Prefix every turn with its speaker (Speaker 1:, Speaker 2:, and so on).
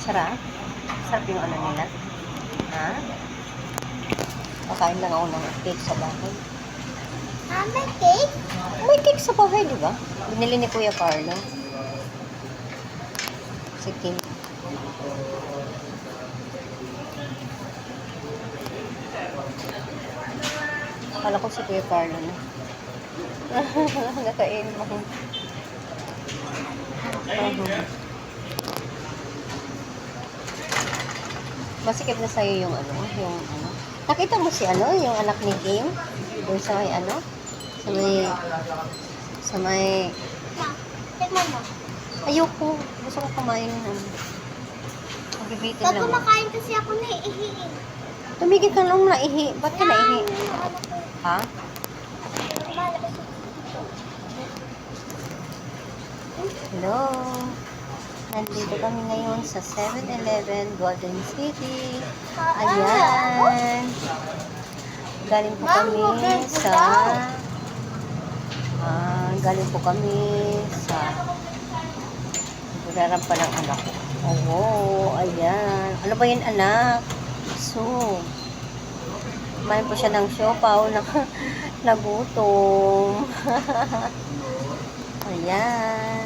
Speaker 1: Sarap? Sarap yung ano nila? Ha? Kakain lang ako ng cake sa bahay.
Speaker 2: May cake?
Speaker 1: May cake sa bahay, di ba? Binili ni Kuya Carlo. Si Kim. Akala ko si Kuya Carlo na. Nakain mo. Masikip na sa'yo yung ano, yung ano. Nakita mo si ano, yung anak ni Kim? Doon sa may ano? Sa may,
Speaker 2: Tignan mo.
Speaker 1: ayoko. Gusto ko kumain ng ano. Mabibitin
Speaker 2: Pag
Speaker 1: lang.
Speaker 2: kumakain kasi ako na ihi.
Speaker 1: Tumigil ka lang naihi. Ba't ka naihi? Ha? Hello. Nandito kami ngayon sa 7-Eleven, Golden City. Ayan. Galing po kami sa Buraran pa ng anak ko. Oo, ayan. Ano ba yun, anak? So, kumain po siya ng siopaw na nagutom. Ayan.